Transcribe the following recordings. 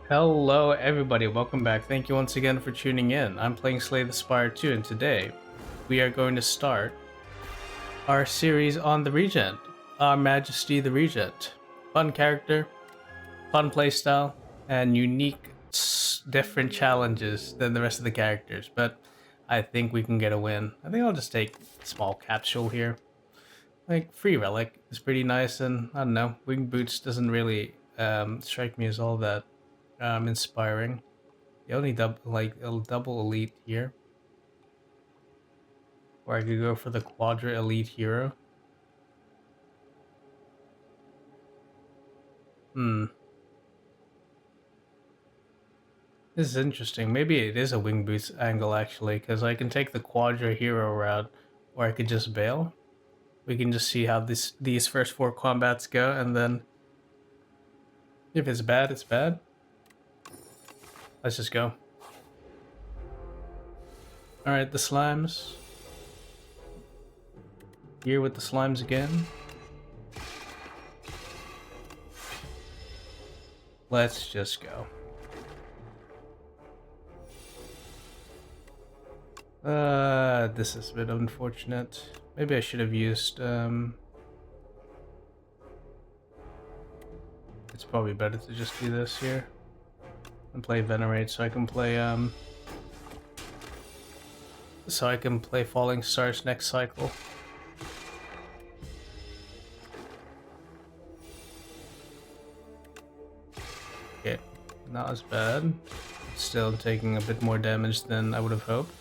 Hello everybody, welcome back. Thank you once again for tuning in. I'm playing Slay the Spire 2 and today we are going to start our series on the Regent, our Majesty the Regent. Fun character, fun playstyle, and unique different challenges than the rest of the characters, but I think we can get a win. I think I'll just take a small capsule here. Like, free relic is pretty nice, and I don't know, wing boots doesn't really strike me as all that inspiring. You only a double elite here. Or I could go for the quadra elite hero. Hmm. This is interesting. Maybe it is a wing boots angle actually, because I can take the quadra hero route, or I could just bail. We can just see how these first four combats go, and then if it's bad, it's bad. Let's just go. Alright, the slimes. Here with the slimes again. Let's just go. This is a bit unfortunate. Maybe I should have used, it's probably better to just do this here. And play Venerate so I can play, Falling Stars next cycle. Okay, not as bad. Still taking a bit more damage than I would have hoped.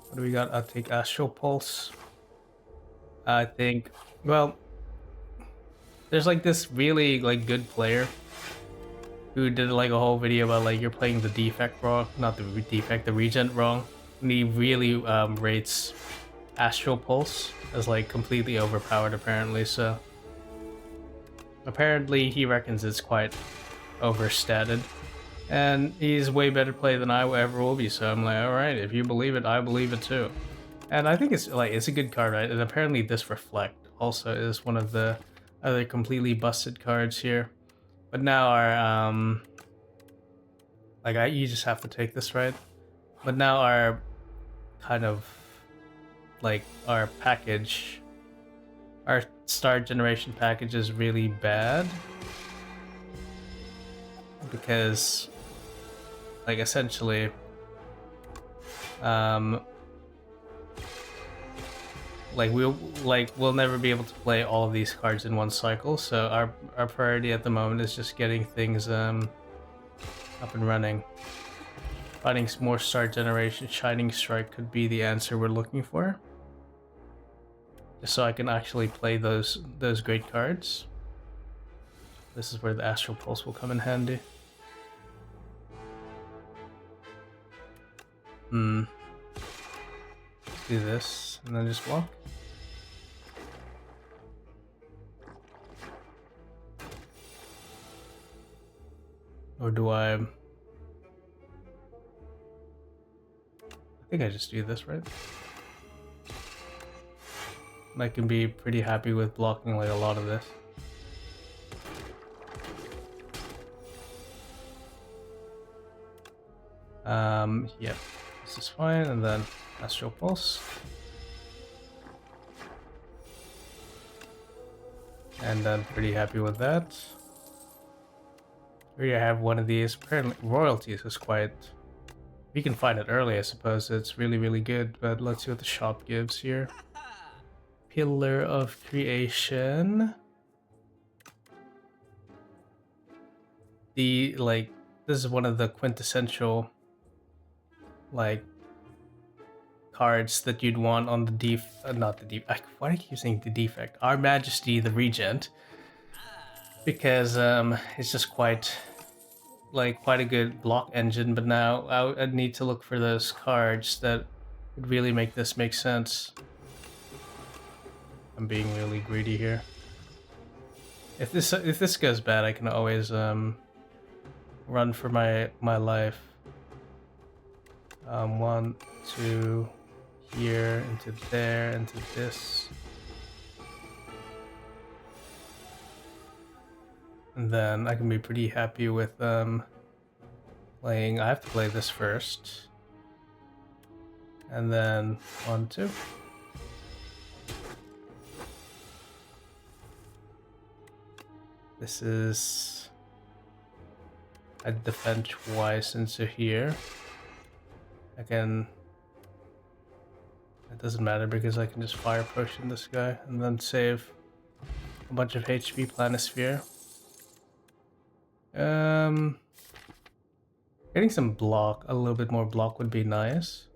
What do we got? I'll take Astral Pulse. I think, well, there's like this really like good player who did like a whole video about like you're playing the defect wrong, not the defect, the regent wrong. And he really rates Astral Pulse as like completely overpowered apparently, so apparently he reckons it's quite overstated. And he's way better play than I ever will be, so I'm like, alright, if you believe it, I believe it too. And I think it's a good card, right? And apparently this Reflect also is one of the other completely busted cards here. But now our you just have to take this, right? But now our kind of like our package, our star generation package is really bad because like essentially we'll never be able to play all of these cards in one cycle, so our priority at the moment is just getting things up and running. Finding some more star generation. Shining Strike could be the answer we're looking for, just so I can actually play those great cards. This is where the Astral Pulse will come in handy. Let's do this and then just block. Or do I think I just do this, right? I can be pretty happy with blocking like a lot of this. Yep, this is fine, and then Astral Pulse. And I'm pretty happy with that. Here I have one of these. Apparently Royalties is quite... We can find it early, I suppose. It's really, really good, but let's see what the shop gives here. Pillar of Creation. This is one of the quintessential, cards that you'd want on the why do I keep saying the defect? Our Majesty the Regent. Because, it's just quite a good block engine, but now I'd need to look for those cards that would really make this make sense. I'm being really greedy here. If this goes bad, I can always run for my life. 1, 2, here into there into this. And then I can be pretty happy with playing. I have to play this first. And then 1, 2. This is... I defend twice into here. I can... It doesn't matter because I can just fire potion this guy and then save a bunch of HP planisphere. Getting some block, a little bit more block would be nice.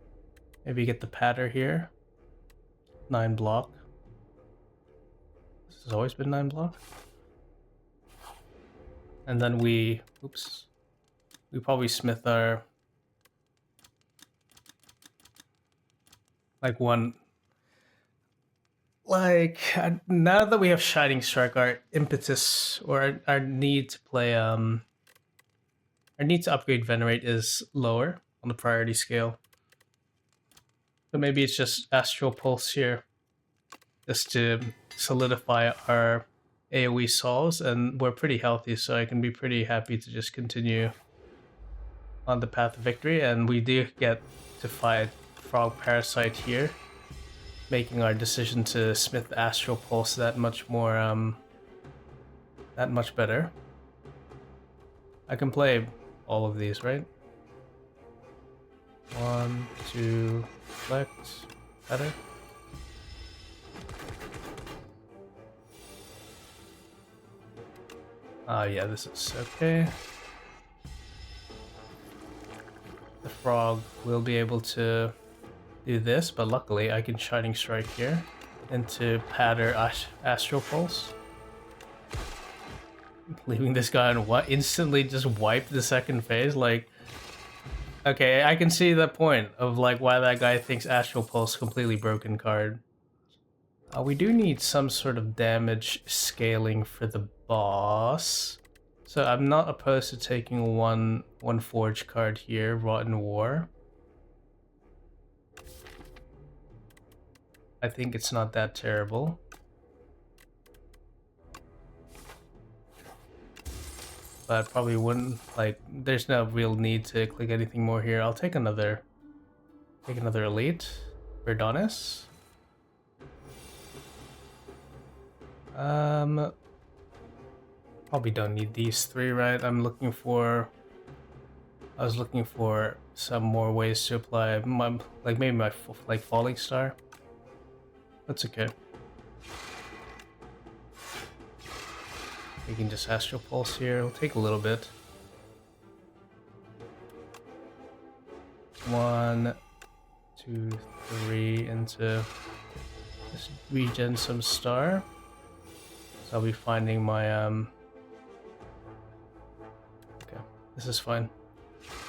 Maybe get the patter here. 9 block. This has always been 9 block. And then we probably smith our now that we have Shining Strike, our impetus or our need to play our need to upgrade Venerate is lower on the priority scale. So maybe it's just Astral Pulse here, just to solidify our AoE solves, and we're pretty healthy, so I can be pretty happy to just continue on the path of victory. And we do get to fight Frog Parasite here, making our decision to smith the Astral Pulse that much more, that much better. I can play all of these, right? 1, 2, select, better. Yeah, this is okay. The frog will be able to do this, but luckily I can Shining Strike here into patter Astral Pulse. Leaving this guy on what instantly just wiped the second phase. Like, okay, I can see the point of like why that guy thinks Astral Pulse completely broken card. We do need some sort of damage scaling for the boss. So I'm not opposed to taking one Forge card here, Rotten War. I think it's not that terrible. But probably wouldn't, like, there's no real need to click anything more here. I'll take another Elite, Verdonis. Probably don't need these 3, right? I was looking for some more ways to apply my, like maybe my Falling Star. That's okay. We can just Astral Pulse here. It'll take a little bit. 1, 2, 3 into just regen some star. So I'll be finding my okay, this is fine.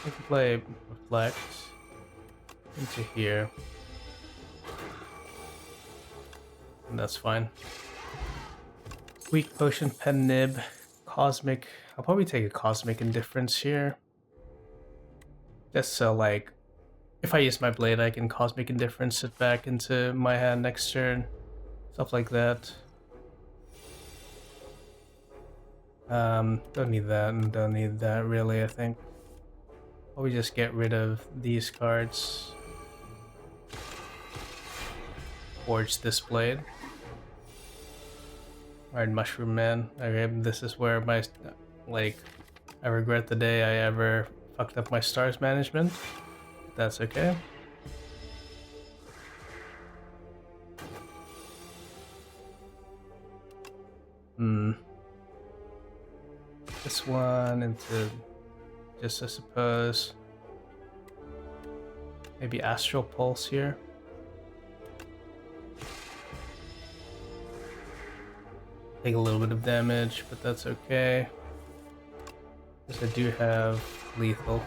I can play Reflect into here. And that's fine. Weak Potion, Pen Nib, Cosmic. I'll probably take a Cosmic Indifference here. Just so, like, if I use my blade, I can Cosmic Indifference it back into my hand next turn. Stuff like that. Don't need that and don't need that really, I think. Probably just get rid of these cards. Forge this blade. Alright, Mushroom Man. Okay, this is where my, like, I regret the day I ever fucked up my stars management. That's okay. This one into just, I suppose, maybe Astral Pulse here. Take a little bit of damage, but that's okay. Because I do have lethal.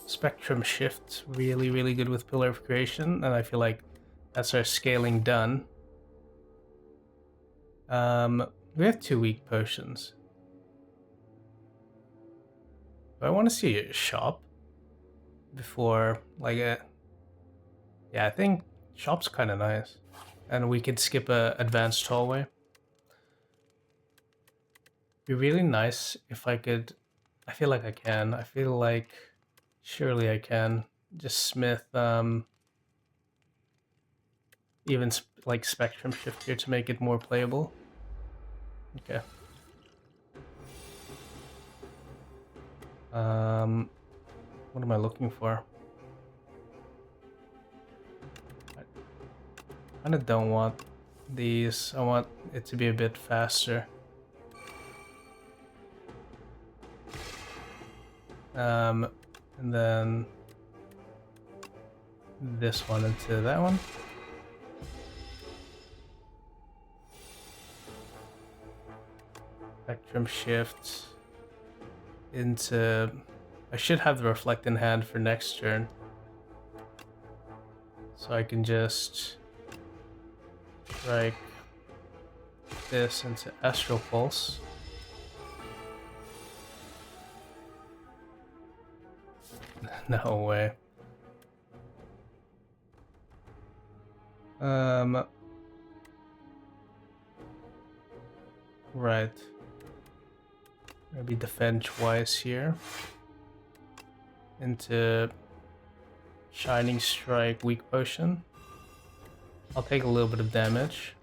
Spectrum Shift, really, really good with Pillar of Creation, and I feel like that's our scaling done. We have 2 weak potions. Do I want to see a shop before, like, yeah, I think shop's kind of nice. And we could skip a advanced hallway. Be really nice if I could. I feel like I can. I feel like surely I can just smith even like spectrum shift here to make it more playable. Okay. What am I looking for? I kind of don't want these. I want it to be a bit faster. And then this one into that one. Spectrum shift into... I should have the reflect in hand for next turn. So I can just strike this into Astral Pulse. No way. Right. Maybe defend twice here. Into Shining Strike, Weak Potion. I'll take a little bit of damage.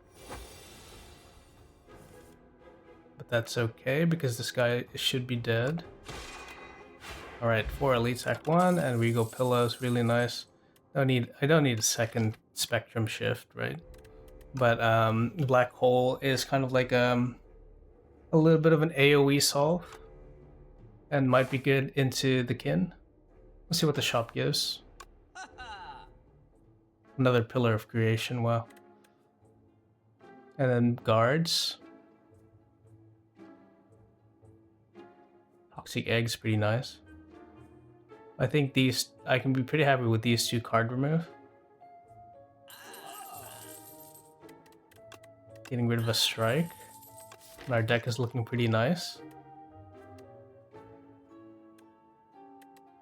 But that's okay because this guy should be dead. Alright, 4 Elite Attack 1 and we go Pillows, really nice. I don't need a second Spectrum Shift, right? But Black Hole is kind of like a little bit of an AoE solve. And might be good into the kin. Let's see what the shop gives. Another Pillar of Creation, wow. And then Guards. Toxic Egg's pretty nice. I think these, I can be pretty happy with these 2 card remove. Getting rid of a strike. And our deck is looking pretty nice.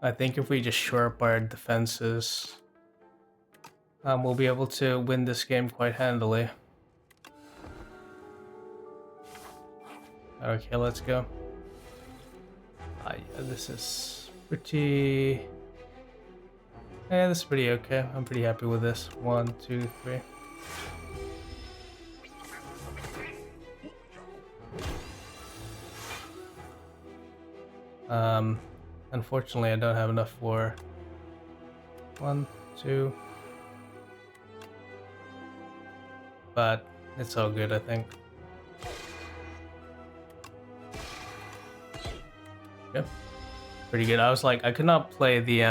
I think if we just shore up our defenses, we'll be able to win this game quite handily. Okay, let's go. Yeah, this is pretty... Yeah, this is pretty okay. I'm pretty happy with this. 1, 2, 3. Unfortunately, I don't have enough for 1, 2. But it's all good, I think. Yep. Pretty good. I was like, I could not play the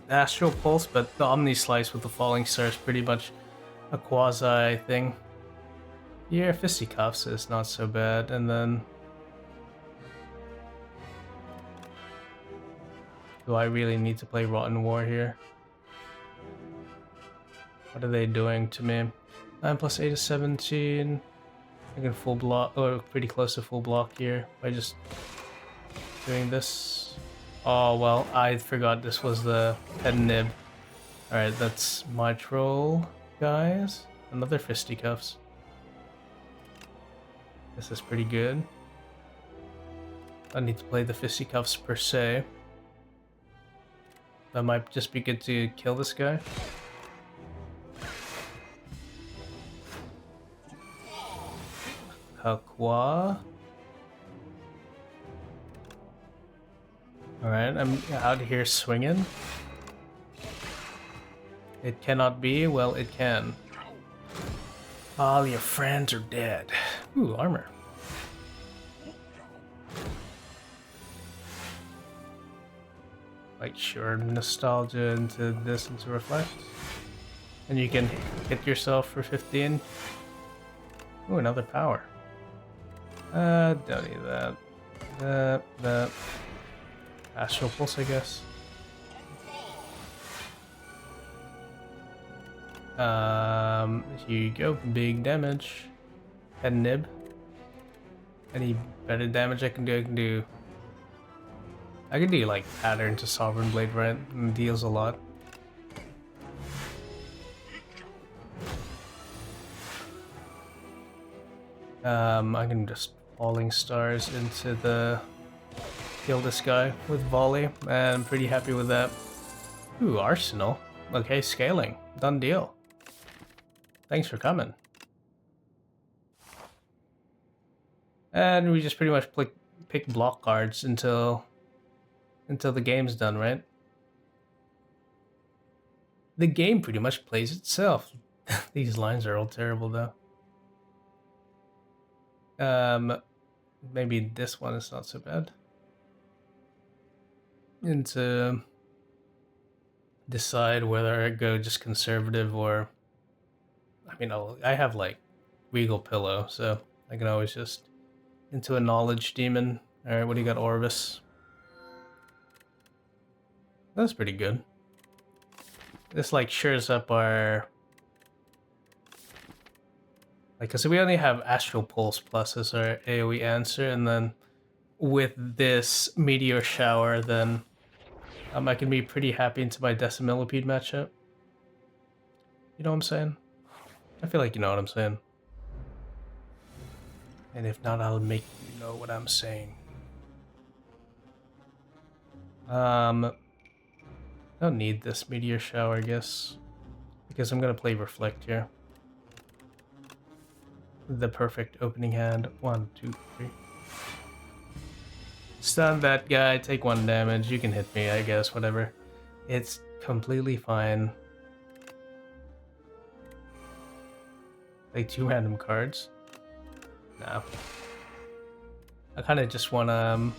Astral Pulse, but the Omni Slice with the Falling Star is pretty much a quasi thing. Yeah, Fisticuffs is not so bad, and then... Do I really need to play Rotten War here? What are they doing to me? 9 plus 8 is 17. I can full block, or pretty close to full block here by just doing this. Oh, well, I forgot this was the head nib. Alright, that's my troll, guys. Another Fisticuffs. This is pretty good. I need to play the Fisticuffs per se. That might just be good to kill this guy. Hakwa. Alright, I'm out here swinging. It cannot be. Well, it can. All your friends are dead. Ooh, armor. Like, sure, nostalgia into this, into reflect. And you can hit yourself for 15. Ooh, another power. Don't need that. That. Astral Pulse, I guess. Here you go. Big damage. Head nib. Any better damage I can do? I can do like Pattern to Sovereign Blade, right? And deals a lot. I can just falling stars into the kill this guy with volley, and I'm pretty happy with that. Ooh, arsenal. Okay, scaling. Done deal. Thanks for coming. And we just pretty much pick block cards until the game's done, right? The game pretty much plays itself. These lines are all terrible though. Maybe this one is not so bad. And to decide whether I go just conservative or, I mean, I have like Regal Pillow, so I can always just into a knowledge demon. All right, what do you got, Orvis? That's pretty good. This like shores up our, like, cause we only have Astral Pulse plus as our AoE answer, and then with this Meteor Shower, then I can be pretty happy into my Decimillipede matchup. You know what I'm saying? I feel like you know what I'm saying. And if not, I'll make you know what I'm saying. Don't need this Meteor Shower, I guess, because I'm gonna play Reflect here. The perfect opening hand. 1, 2, 3. Stun that guy, take 1 damage. You can hit me, I guess, whatever. It's completely fine. Like 2 random cards? No. I kind of just want a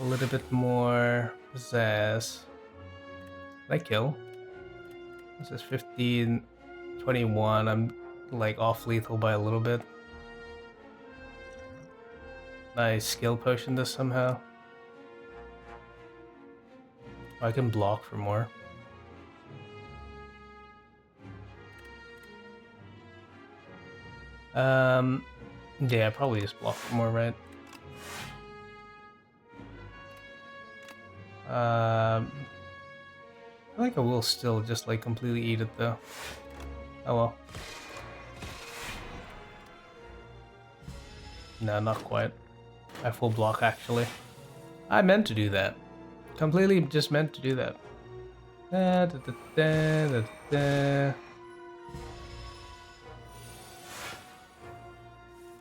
little bit more pizzazz. Did I kill? This is 15, 21. I'm like off lethal by a little bit. I skill potion this somehow. I can block for more. Yeah, probably just block for more, right? I feel like I will still just like completely eat it though. Oh well. No, not quite. I full block actually. I meant to do that. Completely just meant to do that.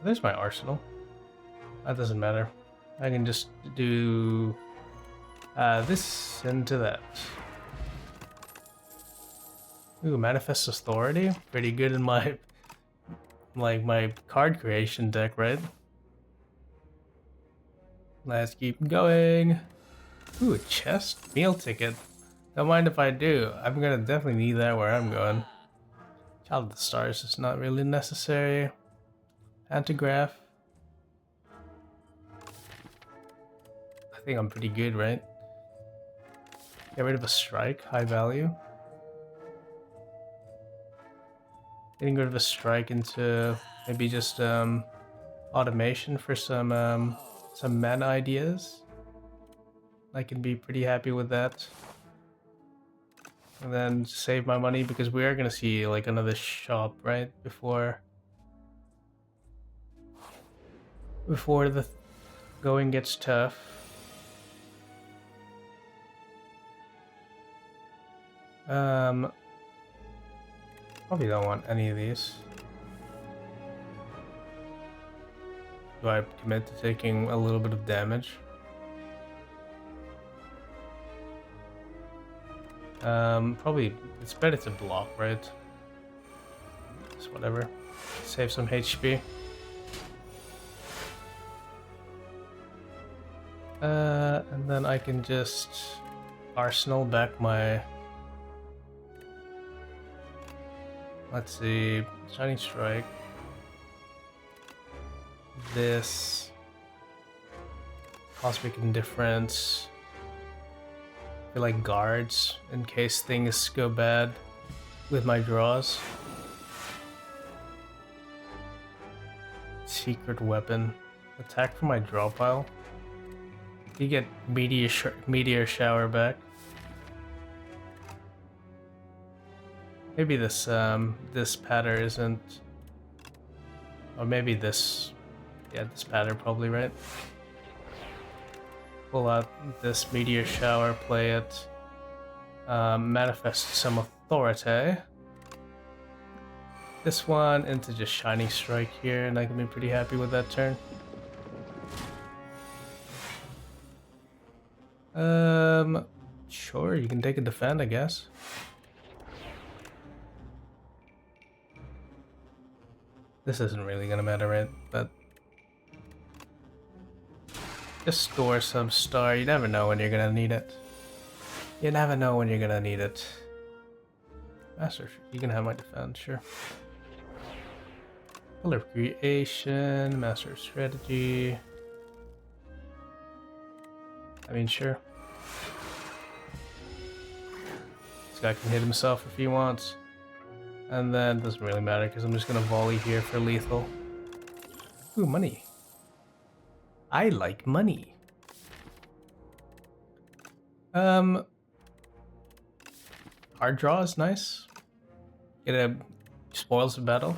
There's my arsenal. That doesn't matter. I can just do this into that. Ooh, Manifest Authority. Pretty good in my my card creation deck, right? Let's keep going. Ooh, a chest? Meal ticket. Don't mind if I do. I'm gonna definitely need that where I'm going. Child of the Stars is not really necessary. Antigraph. I think I'm pretty good, right? Get rid of a strike, high value. Getting rid of a strike into maybe just automation for some mana ideas. I can be pretty happy with that. And then save my money because we are gonna see like another shop, right? Before the going gets tough. Probably don't want any of these. Do I commit to taking a little bit of damage? Probably it's better to block, right? Just whatever. Save some HP. And then I can just arsenal back my. Let's see, Shining Strike. This Cosmic Indifference. I feel like guards in case things go bad with my draws. Secret Weapon. Attack from my draw pile. You get Meteor Shower back. Maybe this this pattern isn't Or maybe this. Yeah, this pattern probably, right? Pull out this meteor shower, play it. Manifest some authority. This one into just Shining Strike here, and I can be pretty happy with that turn. Sure, you can take a defend, I guess. This isn't really gonna matter, right? But just store some star. You never know when you're gonna need it. You never know when you're gonna need it. Master, you can have my defense, sure. Pillar of Creation, Master of Strategy. I mean, sure. This guy can hit himself if he wants. And then, doesn't really matter because I'm just gonna volley here for lethal. Ooh, money. I like money. Card draw is nice. Get a spoils of battle.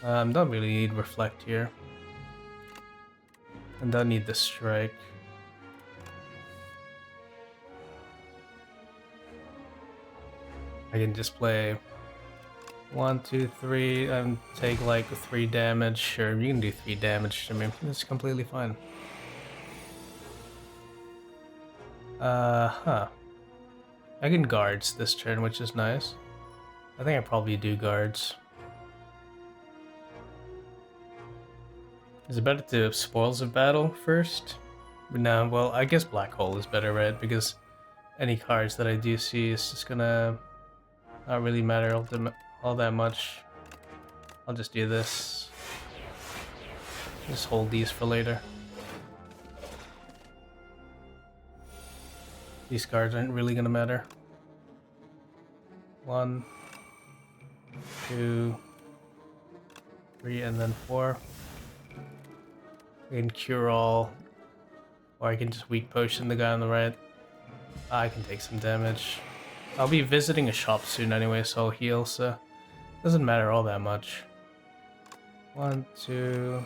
Don't really need reflect here. And don't need the strike. I can just play 1, 2, 3 and take like 3 damage. Sure, you can do 3 damage to me. It's completely fine. I can guards this turn, which is nice. I think I probably do guards. Is it better to spoils of battle first? No, well, I guess black hole is better, right? Because any cards that I do see is just gonna not really matter all that much. I'll just do this. Just hold these for later. These cards aren't really gonna matter. 1, 2, 3, and then 4. I can cure all, or I can just weak potion the guy on the right. I can take some damage. I'll be visiting a shop soon anyway, so I'll heal, so it doesn't matter all that much. 1, 2.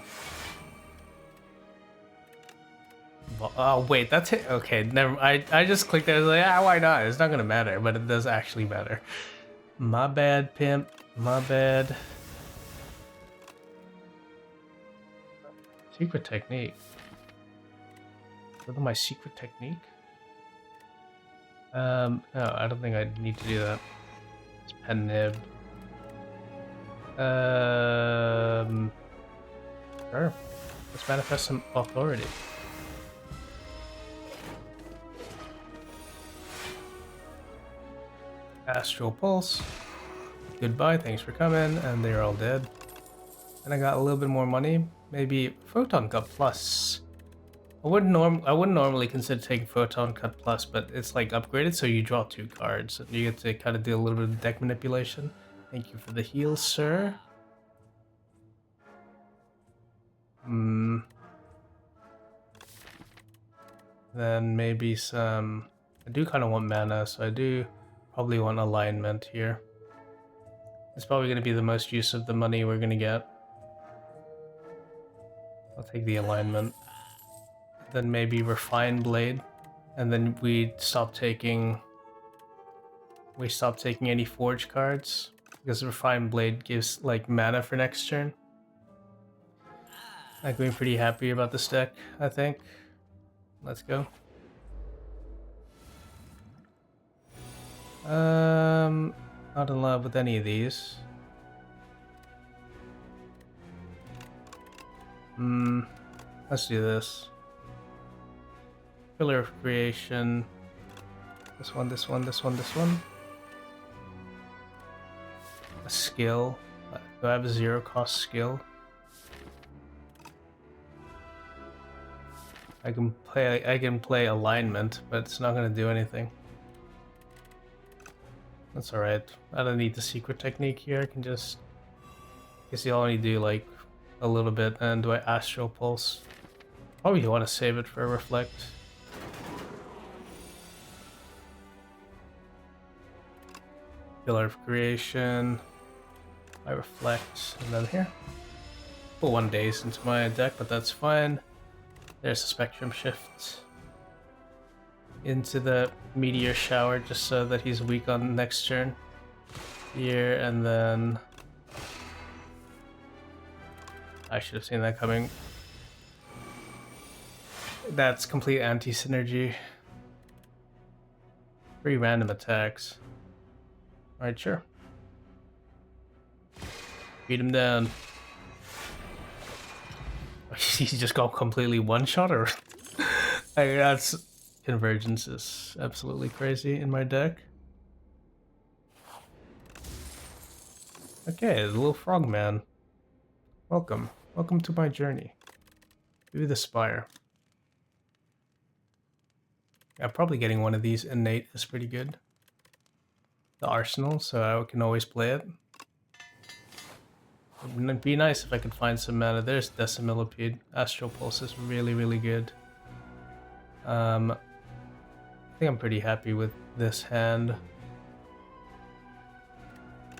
Oh wait, that's it. Okay, never. I just clicked there. I was like, ah, why not? It's not gonna matter, but it does actually matter. My bad, pimp. My bad. Secret technique. Is that my secret technique? No, I don't think I need to do that. It's pen nib. Sure. Let's manifest some authority. Astral Pulse. Goodbye, thanks for coming, and they're all dead. And I got a little bit more money. Maybe Photon Cut Plus. I wouldn't normally consider taking Photon Cut Plus, but it's like upgraded, so you draw 2 cards, and you get to kind of do a little bit of deck manipulation. Thank you for the heal, sir. Then maybe some. I do kind of want mana, so I do probably want alignment here. It's probably going to be the most use of the money we're going to get. I'll take the alignment. Then maybe Refine Blade. And then we stop taking any Forge cards. Because Refine Blade gives like mana for next turn. I'm being pretty happy about this deck, I think. Let's go. Not in love with any of these. Let's do this. Pillar of Creation. This one, this one, this one, this one. A skill. Do I have a 0 cost skill? I can play alignment, but it's not gonna do anything. That's alright. I don't need the secret technique here. I can just... I guess you'll only do like a little bit. And do I Astral Pulse? Probably want to save it for Reflect. Pillar of Creation. I reflect, and then here. Put 1 daze into my deck, but that's fine. There's a Spectrum Shift into the Meteor Shower, just so that he's weak on next turn. Here, and then... I should have seen that coming. That's complete anti-synergy. 3 random attacks. Alright, sure. Beat him down. He's just got completely one-shot, or... that's... Convergence is absolutely crazy in my deck. Okay, the little frogman. Welcome. Welcome to my journey. Maybe the Spire. Yeah, probably getting one of these innate is pretty good. The Arsenal, so I can always play it. It'd be nice if I could find some mana. There's Decimillipede. Astral Pulse is really, really good. I think I'm pretty happy with this hand.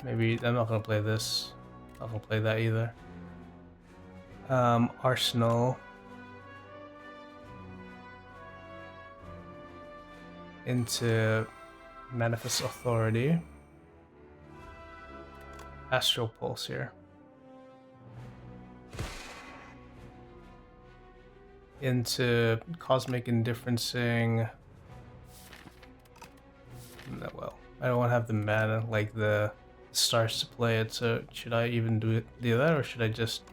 Maybe I'm not gonna play this. Not gonna play that either. Arsenal into Manifest Authority. Astral Pulse here. Into Cosmic Indifferencing. No, well, I don't want to have the mana, like the stars to play it, so should I even do that, or should I just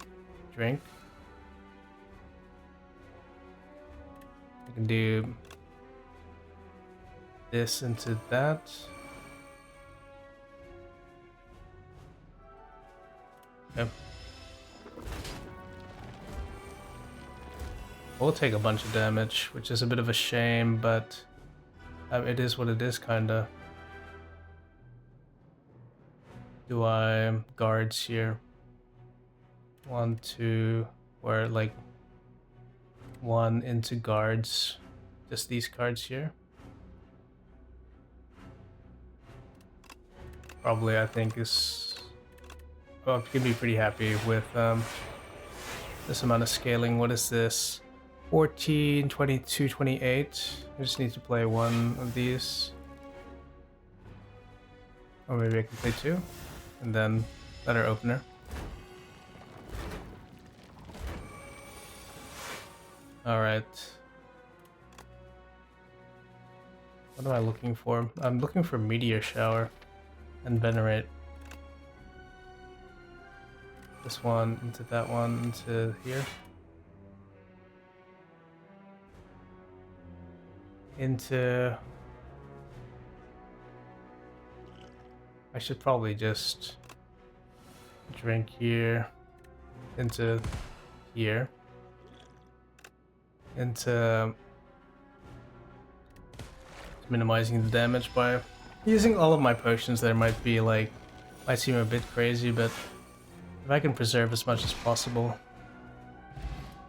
drink? I can do this into that. Okay. We'll take a bunch of damage, which is a bit of a shame, but it is what it is, kinda. Do I guards here? 1, 2, or like 1 into guards. Just these cards here. Probably, I think is. Well, I could be pretty happy with this amount of scaling. What is this? 14, 22, 28. I just need to play 1 of these. Or maybe I can play 2. And then better opener. Alright. What am I looking for? I'm looking for Meteor Shower and Venerate. This one into that one into here. Into... I should probably just drink here, into here, into minimizing the damage by using all of my potions. There might seem a bit crazy, but if I can preserve as much as possible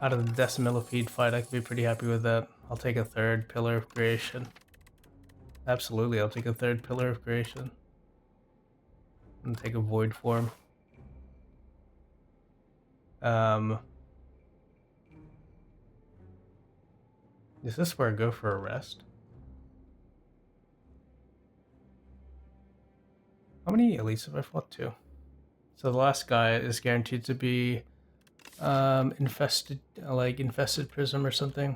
out of the Decimillipede fight, I could be pretty happy with that. I'll take a 3rd Pillar of Creation. Absolutely, I'll take a 3rd Pillar of Creation. And take a Void form. Is this where I go for a rest? How many elites have I fought to? So the last guy is guaranteed to be infested prism or something.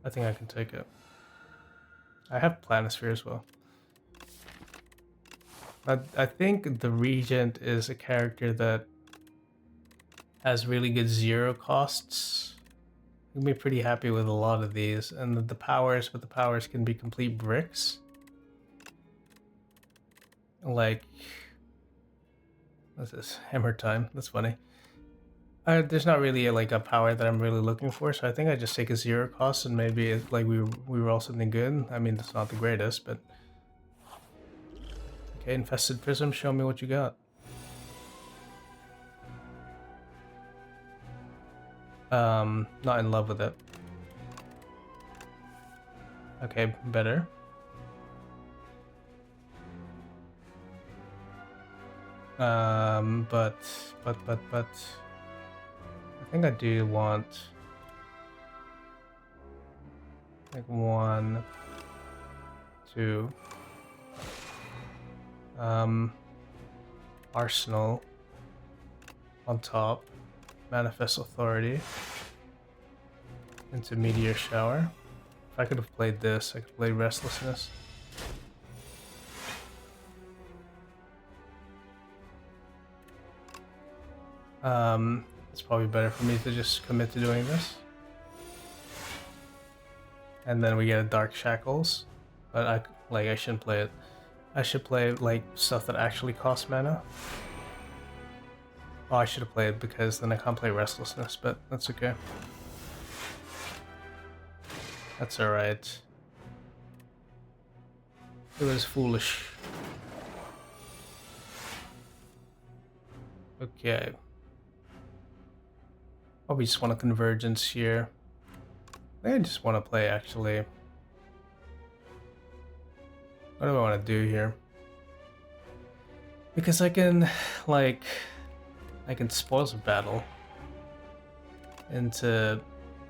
I think I can take it. I have Planisphere as well. I think the Regent is a character that has really good 0 costs. You can be pretty happy with a lot of these, and the powers can be complete bricks. Like, what's this? Hammer Time. That's funny. There's not really a power that I'm really looking for, so I think I just take a 0 cost and maybe we roll something good. I mean, it's not the greatest, but okay. Infested Prism. Show me what you got. Not in love with it. Okay, better. But I think I do want like 1, 2. Arsenal on top. Manifest Authority into Meteor Shower. If I could have played this, I could play Restlessness. It's probably better for me to just commit to doing this. And then we get a Dark Shackles, but I shouldn't play it. I should play like stuff that actually costs mana. Oh, I should have played because then I can't play Restlessness, but that's okay. That's alright. It was foolish. Okay. Probably just want a Convergence here. I just want to play actually. What do I want to do here? Because I can, like, I can Spoils of Battle into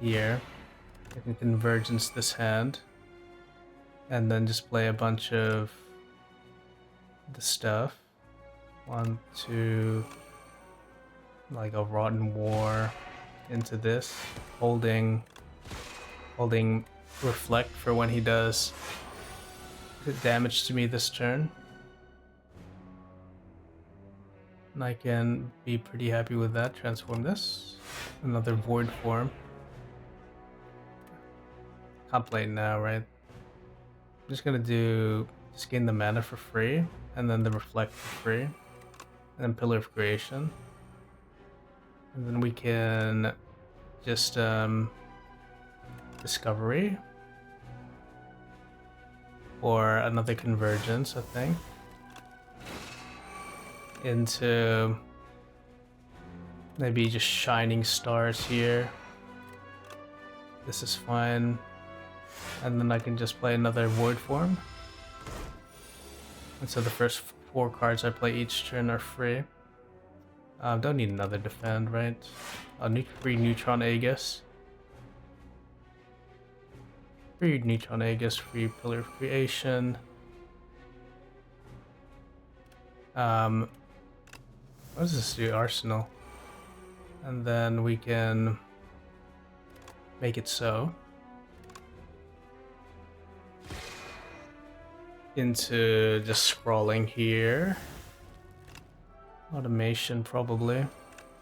here. I can Convergence this hand. And then just play a bunch of the stuff. 1, 2, like a Rotten War into this. Holding Reflect for when he does damage to me this turn. And I can be pretty happy with that. Transform this. Another Void form. Can't play it now, right? I'm just gonna just gain the mana for free, and then the Reflect for free, and then Pillar of Creation. And then we can just Discovery. Or another Convergence, I think. Into maybe just Shining Stars here. This is fine. And then I can just play another Void form. And so the first 4 cards I play each turn are free. Don't need another Defend, right? Free Neutron Aegis. Free Neutron Aegis, free Pillar of Creation. What does this do? Arsenal. And then we can make it so. Into just scrolling here. Automation probably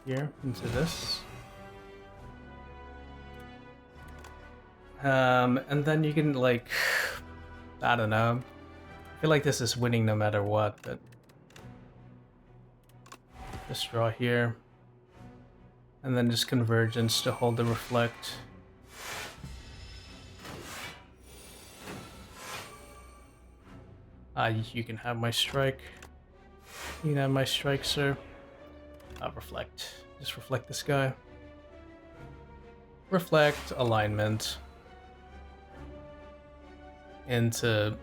here into this. And then you can, like, I don't know. I feel like this is winning no matter what, but just draw here. And then just Convergence to hold the Reflect. You can have my strike. You can have my strike, sir. Reflect. Just reflect this guy. Reflect, alignment. Into,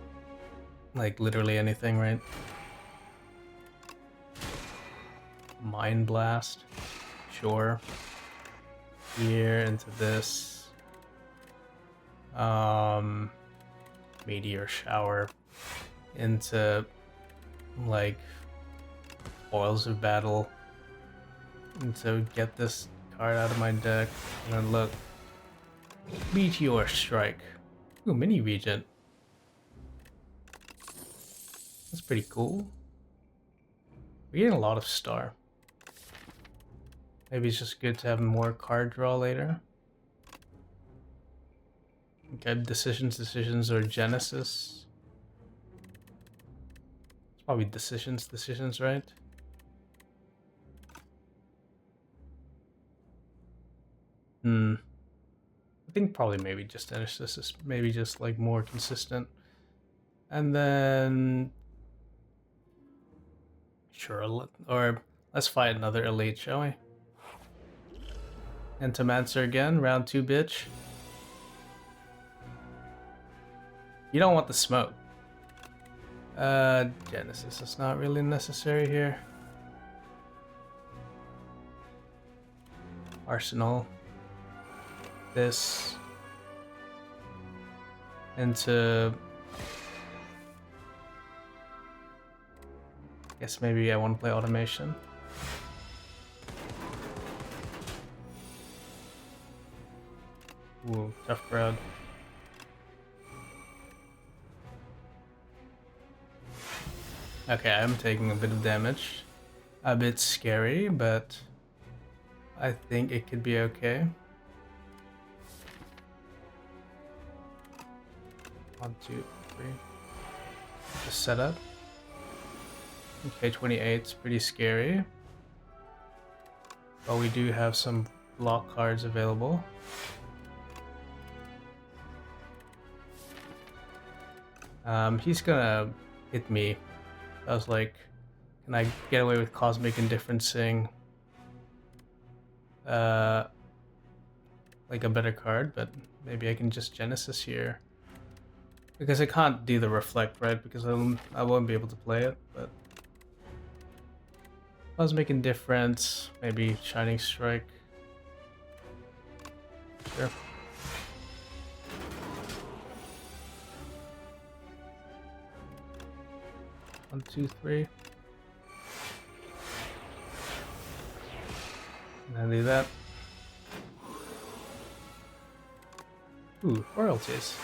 like, literally anything, right? Mind Blast. Sure. Here into this. Meteor Shower. Into, like, Spoils of Battle. And so get this card out of my deck. And then look. Meteor Strike. Ooh, mini Regent. That's pretty cool. We're getting a lot of star. Maybe it's just good to have more card draw later. Okay, decisions, or Genesis. It's probably decisions, right? I think probably maybe just Genesis is maybe just like more consistent. And then sure, or let's fight another elite, shall we? Entomancer again, round 2, bitch. You don't want the smoke. Genesis is not really necessary here. arsenal this into... Guess maybe I want to play automation. Ooh, tough crowd. Okay, I'm taking a bit of damage. A bit scary, but I think it could be okay. 1, 2, 3. The setup. Okay, 28's pretty scary. But we do have some block cards available. He's gonna hit me. I was like, can I get away with Cosmic Indifferencing? Like a better card, but maybe I can just Genesis here. Because I can't do the Reflect, right? Because I won't be able to play it, but... Cosmic Indifference, maybe Shining Strike. Sure. One, two, three. And then do that. Ooh, royalties.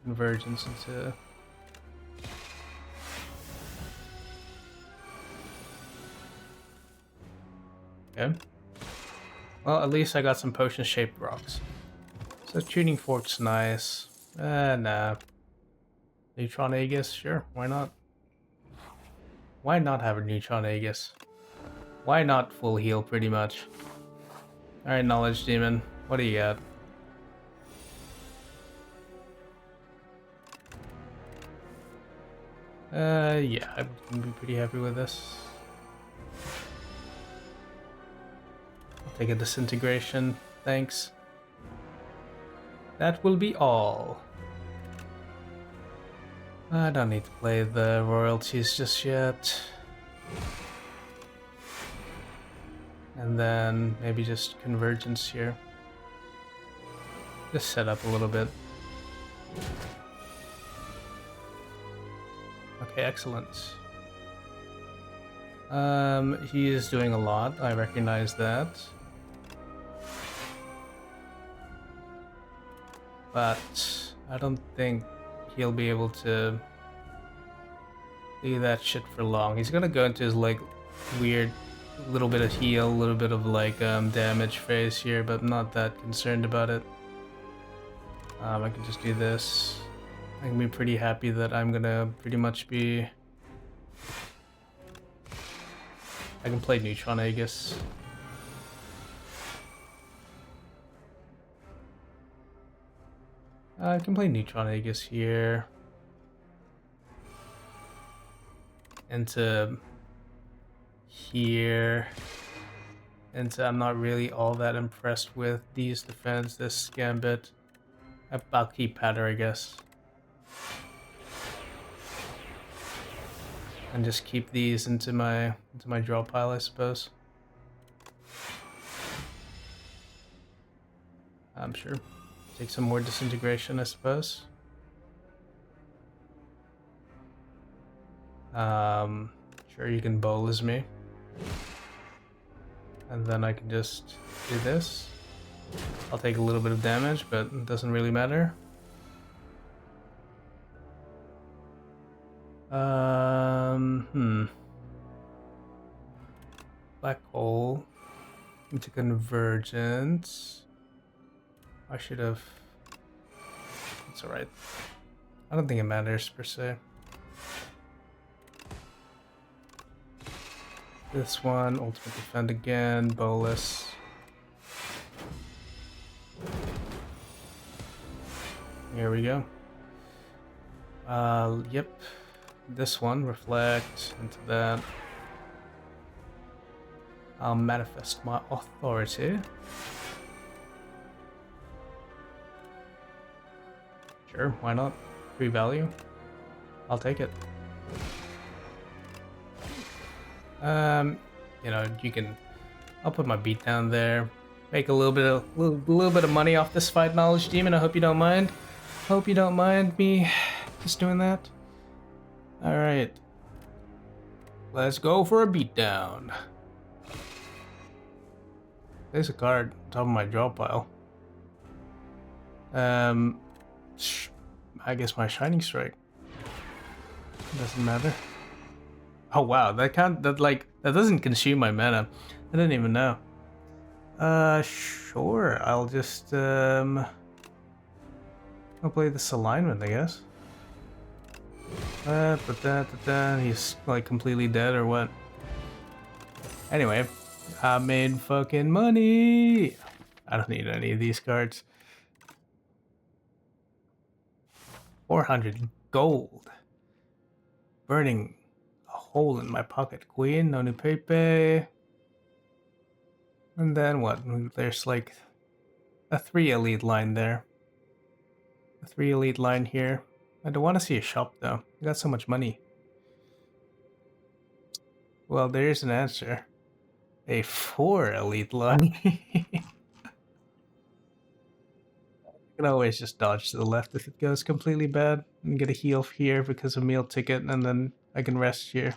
Convergence into... Okay. Well, at least I got some potion-shaped rocks. So Tuning Fork's nice. Nah. Neutron Aegis? Sure, why not? Why not have a Neutron Aegis? Why not full heal, pretty much? Alright, Knowledge Demon. What do you got? Yeah, I'm gonna be pretty happy with this. I'll take a Disintegration, thanks. That will be all. I don't need to play the royalties just yet. And then maybe just Convergence here. Just set up a little bit. Okay, excellent. He is doing a lot, I recognize that. But I don't think he'll be able to do that shit for long. He's gonna go into his like weird little bit of heal, a little bit of like damage phase here, but I'm not that concerned about it. I can just do this. I can be pretty happy that I'm gonna pretty much be... I can play Neutron Aegis. I can play Neutron Aegis here. Into here. Into I'm not really all that impressed with these defense, this Gambit. I'll keep Patter, I guess. And just keep these into my draw pile, I suppose. I'm sure. Take some more Disintegration, I suppose. Sure, you can Bolus me. And then I can just do this. I'll take a little bit of damage, but it doesn't really matter. Black hole into Convergence. I should have... It's alright. I don't think it matters per se. This one, Ultimate Defend again, Bolus. Here we go. Yep. This one, Reflect into that. I'll manifest my authority. Sure, why not? Free value. I'll take it. you know, you can. I'll put my beat down there. Make a little bit of money off this fight knowledge demon. I hope you don't mind. Hope you don't mind me just doing that. All right. Let's go for a beatdown. There's a card on top of my draw pile. I guess my Shining Strike. Doesn't matter. Oh wow, that doesn't consume my mana. I didn't even know. Sure. I'll just I'll play this alignment, I guess. But he's like completely dead or what? Anyway, I made fucking money. I don't need any of these cards. 400 gold. Burning a hole in my pocket. Queen, no new pepe. And then what? There's like a 3 elite line there. A 3 elite line here. I don't want to see a shop though. I got so much money. Well, there's an answer. A 4 elite line. I can always just dodge to the left if it goes completely bad and get a heal here because of meal ticket, and then I can rest here.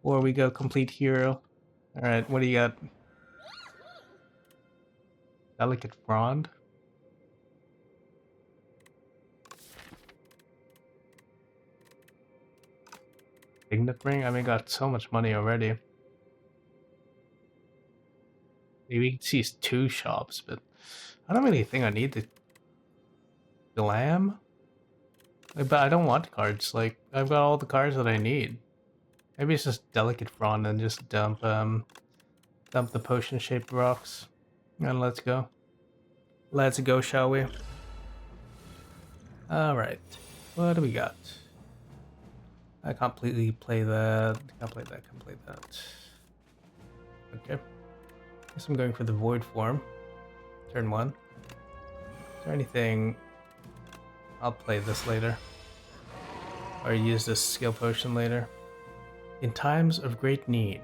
Or we go complete hero. Alright, what do you got? Delicate Frond? Signet Ring? I mean, got so much money already. Maybe we can see 2 shops, but I don't really think I need the glam. But I don't want cards. Like, I've got all the cards that I need. Maybe it's just Delicate Frond and just dump the potion-shaped rocks. And let's go. Let's go, shall we? Alright. What do we got? I can't completely play that. Can't play that. Can't play that. Okay. Guess I'm going for the Void form. Turn 1. Is there anything... I'll play this later. Or use this skill potion later. In times of great need.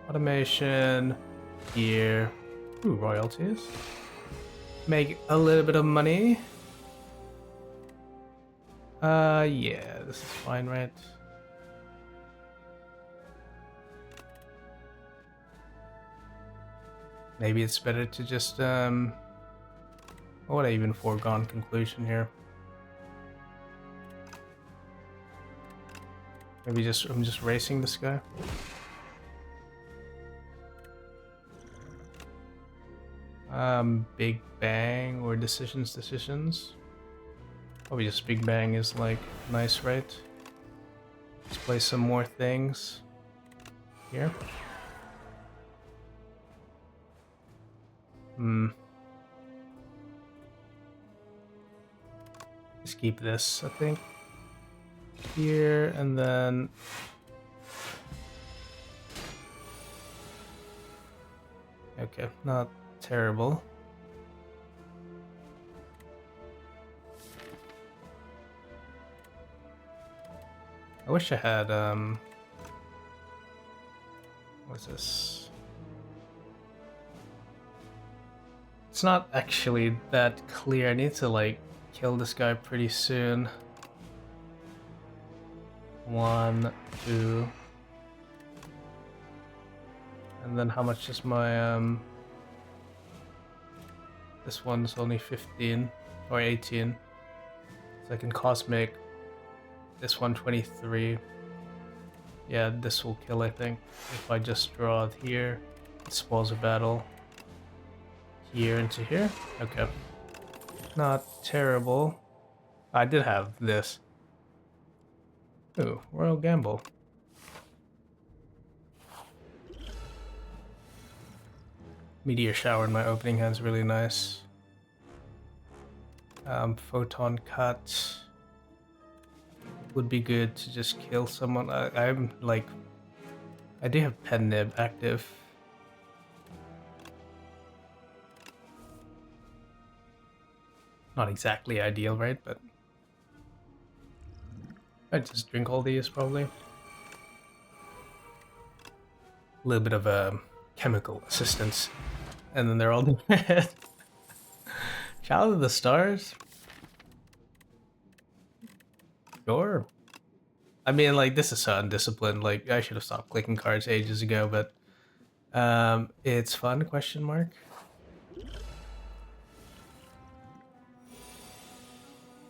Automation. Gear. Ooh, royalties. Make a little bit of money. Yeah, this is fine, right? Maybe it's better to just, what would I even foregone conclusion here? Maybe I'm just racing this guy. Big Bang or decisions. Probably just Big Bang is like nice, right? Let's play some more things here. Just keep this, I think. Here and then okay, not terrible. I wish I had what's this? It's not actually that clear. I need to like kill this guy pretty soon. 1, 2. And then how much is my this one's only 15 or 18. So I can cosmic this one 23. Yeah, this will kill, I think. If I just draw it here, spoils a battle. Here into here. Okay. Not terrible. I did have this. Ooh, Royal Gamble. Meteor Shower in my opening hand's really nice. Photon Cut would be good to just kill someone. I'm like, I do have Pen Nib active. Not exactly ideal, right? But I just drink all these probably. little bit of a chemical assistance, and then they're all dead. Child of the Stars? Sure. I mean, like, this is so undisciplined. Like, I should have stopped clicking cards ages ago, but it's fun, question mark.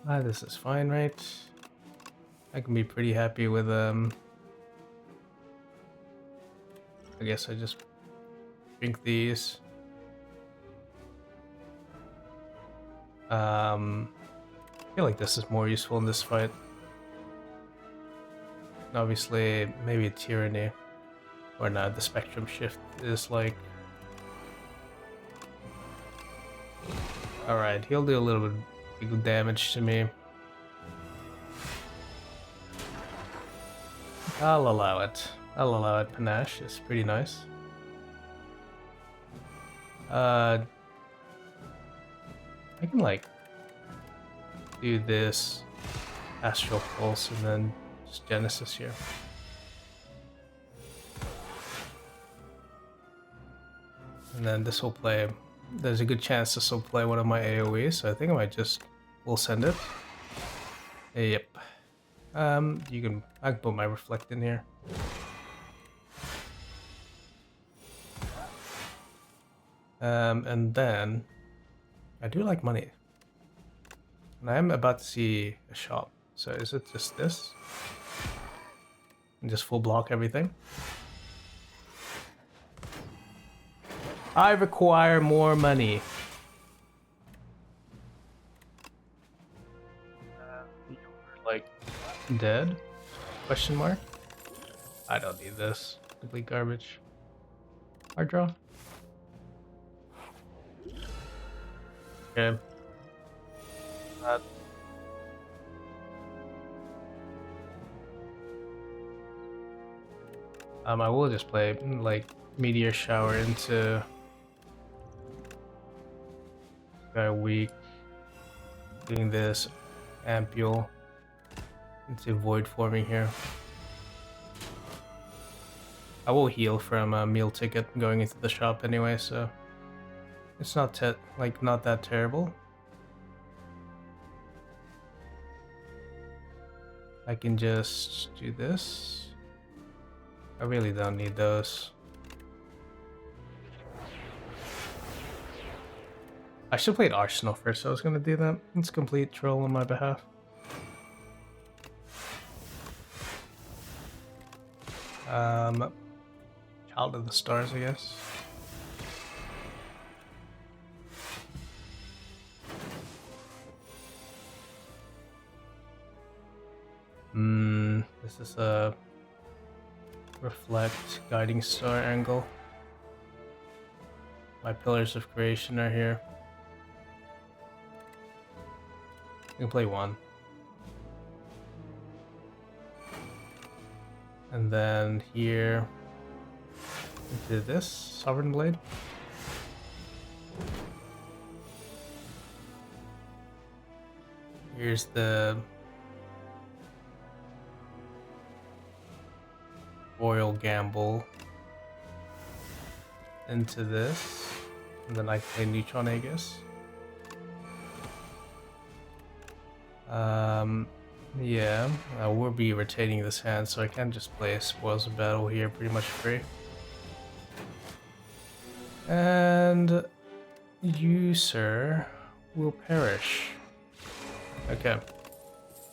This is fine, right? I can be pretty happy with, I guess I just drink these. I feel like this is more useful in this fight. Obviously, maybe a Tyranny. Or not, the Spectrum Shift is like... Alright, he'll do a little bit of damage to me. I'll allow it. I'll allow it. Panache is pretty nice. I can like do this Astral Pulse and then just Genesis here. And then this will play. There's a good chance this will play one of my AoEs, so I think I might just will send it. Yep. You can. I can put my Reflect in here. And then I do like money, and I am about to see a shop. So is it just this? And just full block everything. I require more money. You're like dead? Question mark? I don't need this. Complete garbage. Hard draw. Okay. I will just play like Meteor Shower into Guy Weak, doing this Ampule into Void forming here. I will heal from a meal ticket going into the shop anyway, so it's not not that terrible. I can just do this. I really don't need those. I should have played Arsenal first, so I was gonna do that. It's complete troll on my behalf. Child of the Stars, I guess. This is a Reflect Guiding Star angle. My Pillars of Creation are here. You can play one. And then here into this Sovereign Blade. Here's the Royal Gamble into this, and then I play Neutron Aegis. Yeah, I will be retaining this hand, so I can just play Spoils of Battle here pretty much free. And you, sir, will perish. Okay,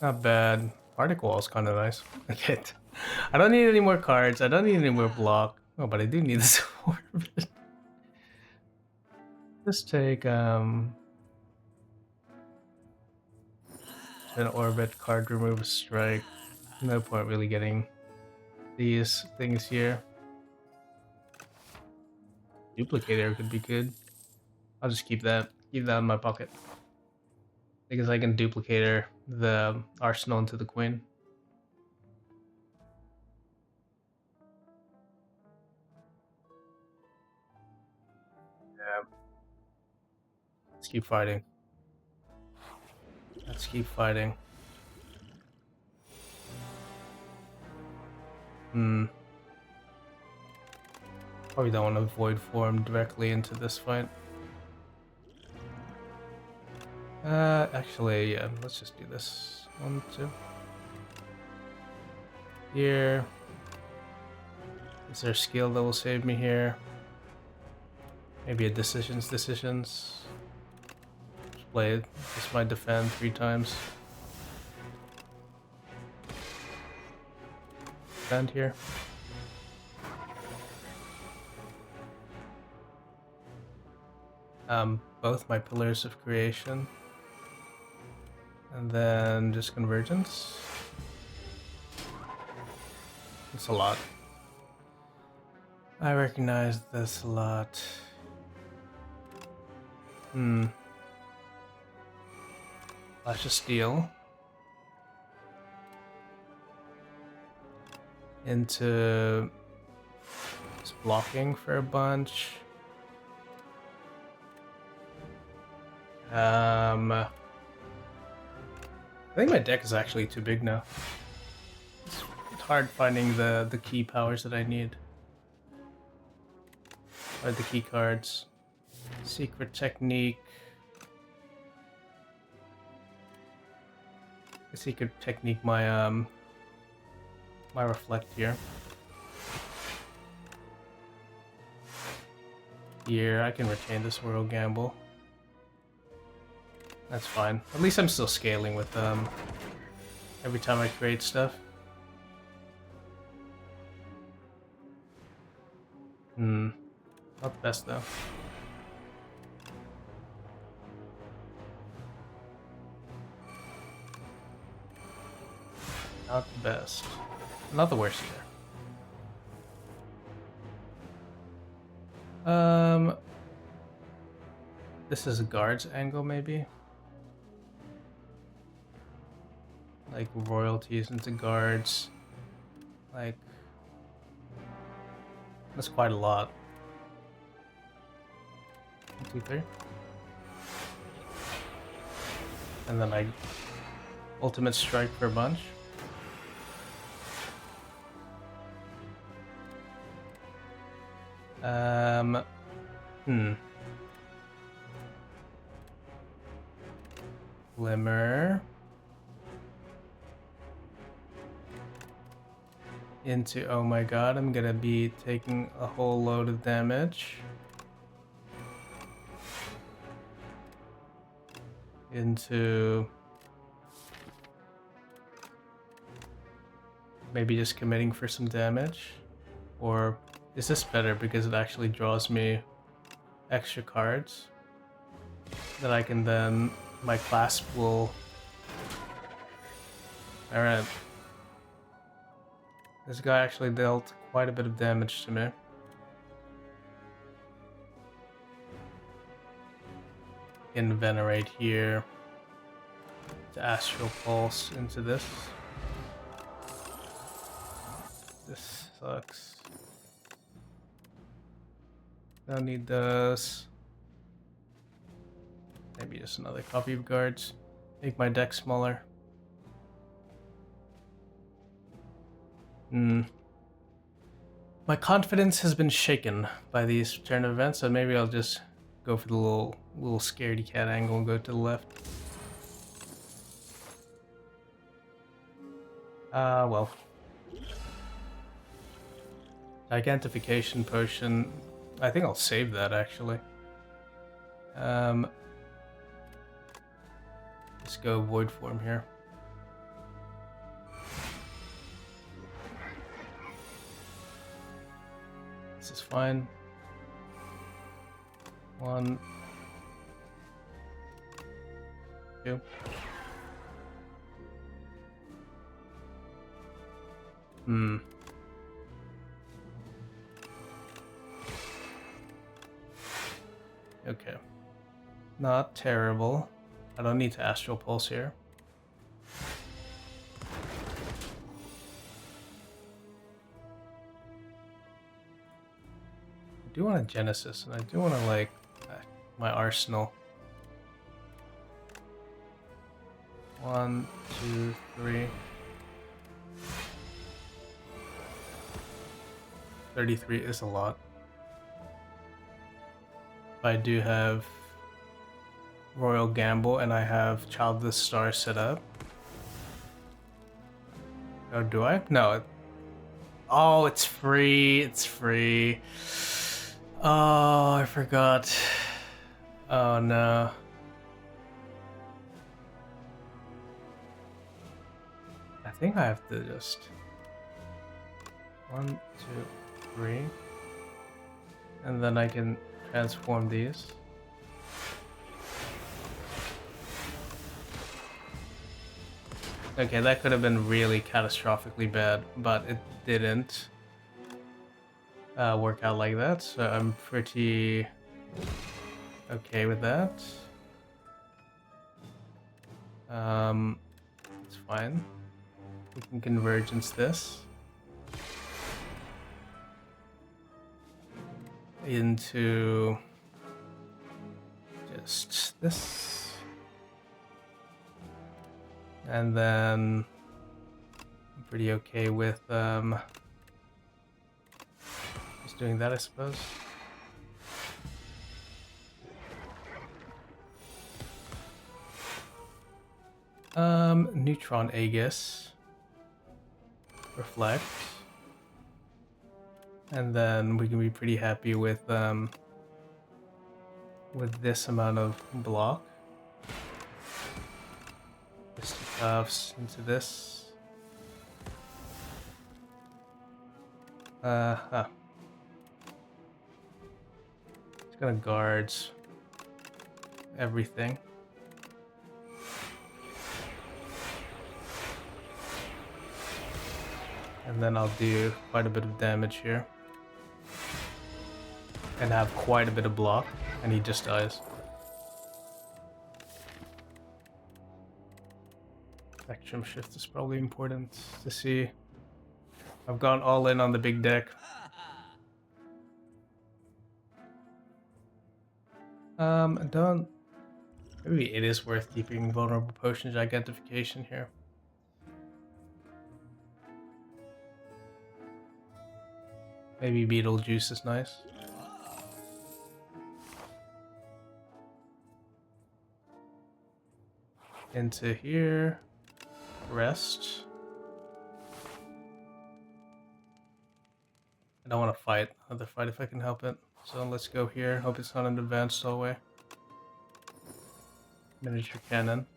not bad. Arctic Wall is kind of nice. Okay, I don't need any more cards. I don't need any more block. Oh, but I do need this orbit. Just take an orbit, card remove a strike. No point really getting these things here. Duplicator could be good. I'll just keep that in my pocket. Because I can duplicator the Arsenal into the Queen. Yeah. Let's keep fighting. Let's keep fighting. Probably don't want to void form directly into this fight. Actually, yeah, let's just do this. 1, 2. Here. Is there a skill that will save me here? Maybe a decisions. Just play it. This might defend 3 times. Defend here. Both my pillars of creation. And then just convergence. It's a lot. I recognize this a lot. Let's just steal. Into just blocking for a bunch. I think my deck is actually too big now. It's hard finding the key powers that I need. Or the key cards. Secret technique. The secret technique my my reflect here. Here, I can retain this World Gamble. That's fine. At least I'm still scaling with every time I create stuff. Not the best though. Not the best. Not the worst either. This is a guard's angle maybe? Like royalties into guards. Like that's quite a lot. 1, 2, 3. And then I ultimate strike for a bunch. Glimmer. Into, oh my god, I'm gonna be taking a whole load of damage. Into maybe just committing for some damage. Or is this better because it actually draws me extra cards that I can then, my clasp will... Alright. This guy actually dealt quite a bit of damage to me. Can venerate here. The astral pulse into this. This sucks. Don't need those. Maybe just another copy of guards. Make my deck smaller. My confidence has been shaken by these turn events, so maybe I'll just go for the little scaredy cat angle and go to the left. Well. Gigantification potion. I think I'll save that actually. Let's go void form here. This is fine. 1, 2. Okay. Not terrible. I don't need to astral pulse here. I do want a Genesis, and I do want to like my arsenal. 1, 2, 3. 33 is a lot. I do have Royal Gamble and I have Childless Star set up. Oh, do I? No. Oh, it's free. It's free. Oh, I forgot. Oh, no. I think I have to just... 1, 2, 3. And then I can transform these. Okay, that could have been really catastrophically bad, but it didn't work out like that, so I'm pretty okay with that. It's fine. We can convergence this into just this. And then I'm pretty okay with just doing that, I suppose. Neutron Aegis. Reflect. And then we can be pretty happy with this amount of block. Fisticuffs into this. It's gonna guards everything. And then I'll do quite a bit of damage here. And have quite a bit of block, and he just dies. Spectrum shift is probably important to see. I've gone all in on the big deck. Don't... Maybe it is worth keeping vulnerable potion gigantification here. Maybe Beetlejuice is nice. Into here. Rest. I don't want to fight another fight if I can help it. So let's go here. Hope it's not an advanced hallway. Miniature cannon.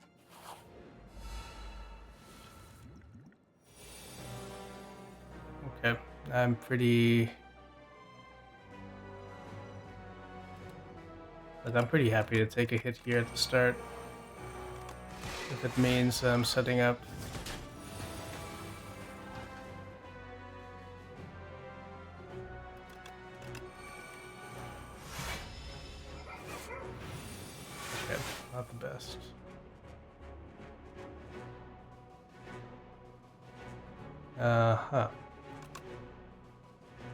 Okay, I'm pretty... Like, I'm pretty happy to take a hit here at the start. If it means I'm setting up. Okay, not the best.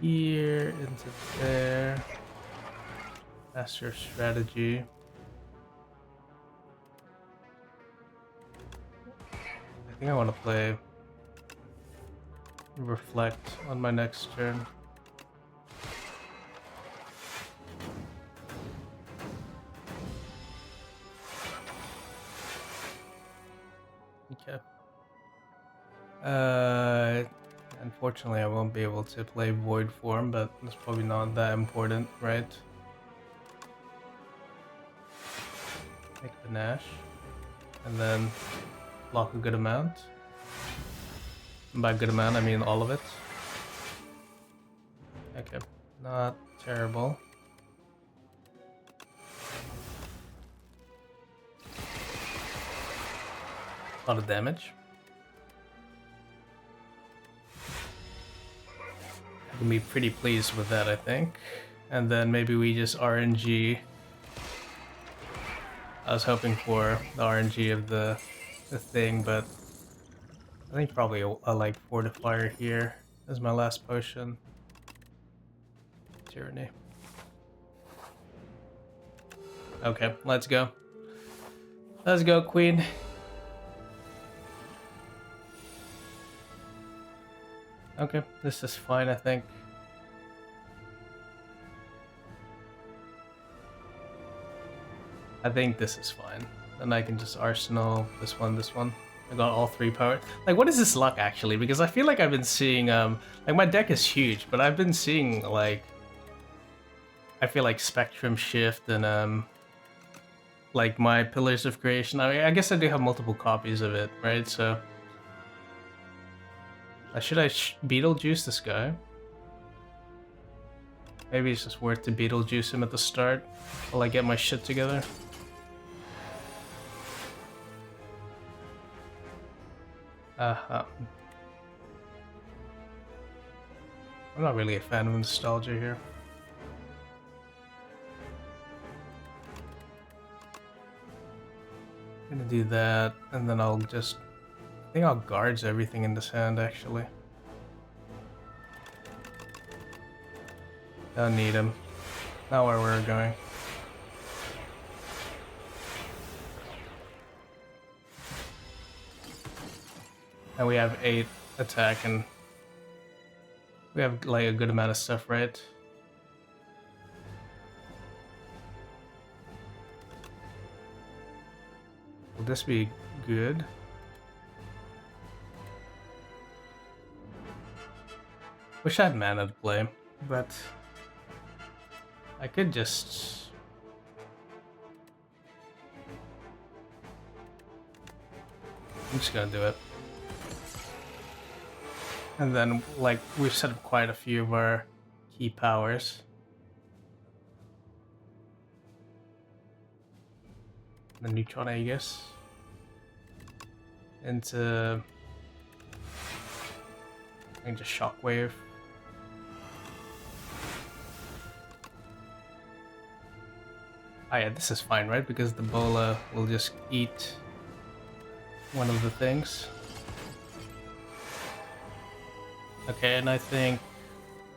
Here into there. That's your strategy. I think I want to play Reflect on my next turn. Okay. Unfortunately I won't be able to play Void Form, but it's probably not that important, right? Make the Nash. And then block a good amount. And by good amount, I mean all of it. Okay, not terrible. A lot of damage. I can be pretty pleased with that, I think. And then maybe we just RNG. I was hoping for the RNG of the thing, but I think probably a like Fortifier here as my last potion. Tyranny. Okay, let's go. Let's go, Queen. Okay, this is fine, I think. I think this is fine. Then I can just arsenal this one, this one. I got all 3 power. Like, what is this luck actually? Because I feel like I've been seeing, like my deck is huge, but I've been seeing like, I feel like Spectrum Shift and like my Pillars of Creation. I mean, I guess I do have multiple copies of it, right? So, should I Beetlejuice this guy? Maybe it's just worth to Beetlejuice him at the start while I get my shit together. I'm not really a fan of nostalgia here. I'm gonna do that, and then I'll just... I think I'll guards everything in this hand, actually. Don't need him. Not where we're going. And we have 8 attack, and we have like a good amount of stuff, right? Will this be good? Wish I had mana to play, but I could just... I'm just gonna do it. And then, like, we've set up quite a few of our key powers. The neutron Aegis. Into... I think just Shockwave. Ah yeah, this is fine, right? Because the Bola will just eat one of the things. Okay, and I think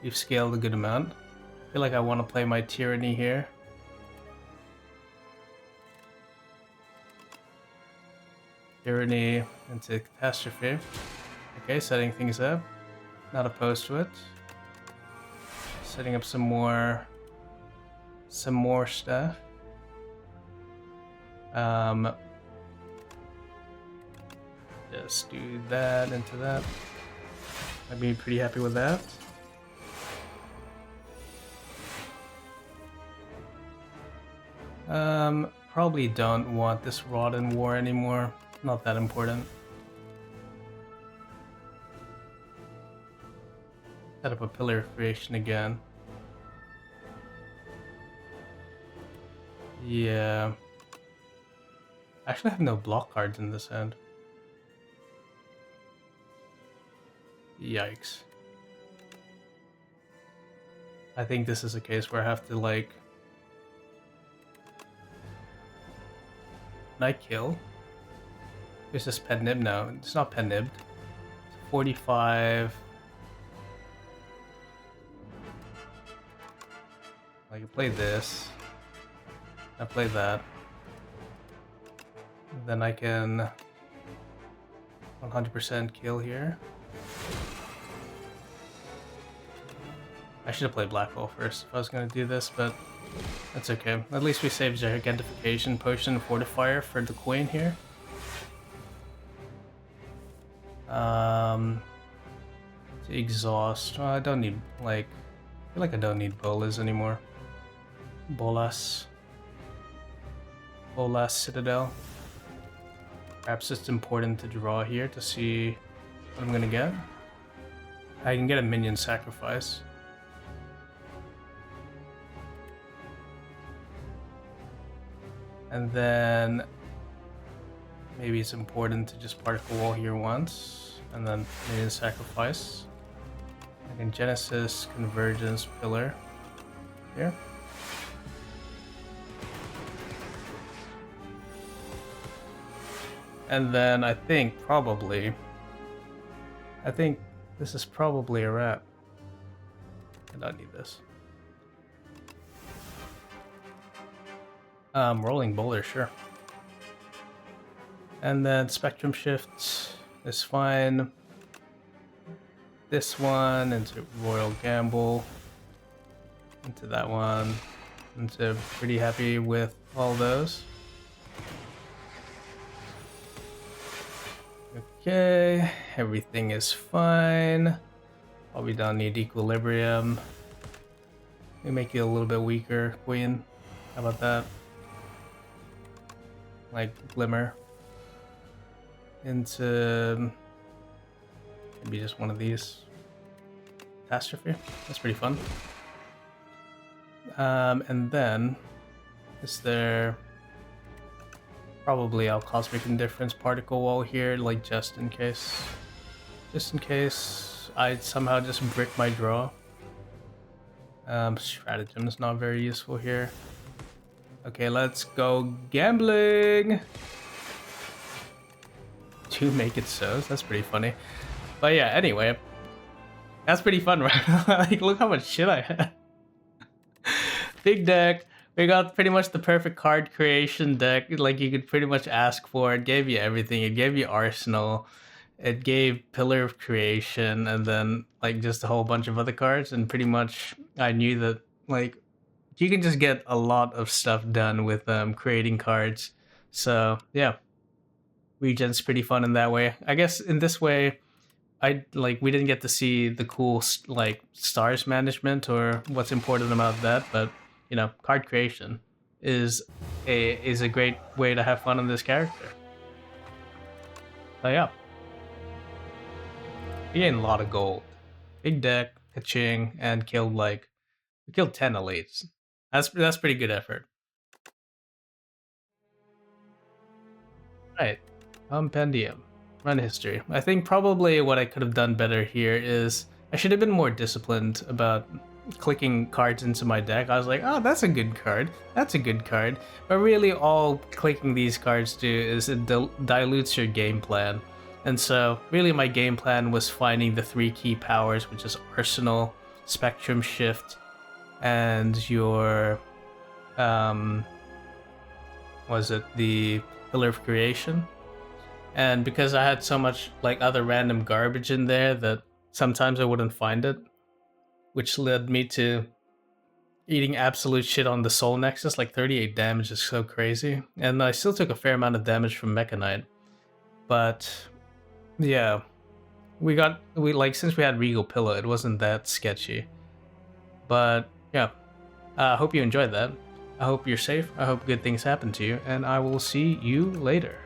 we've scaled a good amount. I feel like I want to play my Tyranny here. Tyranny into Catastrophe. Okay, setting things up. Not opposed to it. Setting up some more stuff. Just do that into that. I'd be pretty happy with that. Probably don't want this Rod in War anymore. Not that important. Set up a Pillar of Creation again. Yeah. I actually have no block cards in this hand. Yikes. I think this is a case where I have to, like... Can I kill? Is this Pet Nib? No, it's not Pet Nib. 45... I can play this. I play that. Then I can 100% kill here. I should have played Black Hole first if I was going to do this, but that's okay. At least we saved Gigantification Potion and Fortifier for the Queen here. To exhaust. Oh, I don't need, like... I feel like I don't need Bolas anymore. Bolas Citadel. Perhaps it's important to draw here to see what I'm gonna get. I can get a minion sacrifice. And then maybe it's important to just particle wall here once, and then minion sacrifice. I can Genesis, Convergence, Pillar here. And then I think this is probably a wrap. I don't need this. Rolling Bowler, sure. And then Spectrum Shift is fine. This one into Royal Gamble. Into that one. Into pretty happy with all those. Okay, everything is fine. Probably don't need equilibrium. Let me make you a little bit weaker, Queen. How about that? Like Glimmer. Into maybe just one of these. Catastrophe. That's pretty fun. And then is there probably a Cosmic Indifference particle wall here, like just in case. Just in case I somehow just brick my draw. Stratagem is not very useful here. Okay, let's go gambling. 2 make it so's. That's pretty funny. But yeah, anyway. That's pretty fun, right? Like, look how much shit I had. Big deck. We got pretty much the perfect card creation deck. Like, you could pretty much ask for. It gave you everything. It gave you Arsenal. It gave Pillar of Creation. And then, like, just a whole bunch of other cards. And pretty much, I knew that, like, you can just get a lot of stuff done with creating cards. So, yeah. Regent's pretty fun in that way. I guess in this way, we didn't get to see the cool like stars management or what's important about that, but you know, card creation is a great way to have fun on this character. So yeah, we gained a lot of gold, big deck, ka-ching, and we killed 10 elites. That's pretty good effort. Right, compendium. Run history. I think probably what I could have done better here is I should have been more disciplined about clicking cards into my deck. I was like, oh, that's a good card. That's a good card. But really all clicking these cards do is it dilutes your game plan. And so really my game plan was finding the 3 key powers, which is Arsenal, Spectrum Shift, and your was it the Pillar of Creation? And because I had so much like other random garbage in there that sometimes I wouldn't find it, which led me to eating absolute shit on the Soul Nexus. Like 38 damage is so crazy. And I still took a fair amount of damage from Mechanite. But yeah, since we had Regal Pillow, it wasn't that sketchy. But yeah, I hope you enjoyed that. I hope you're safe. I hope good things happen to you. And I will see you later.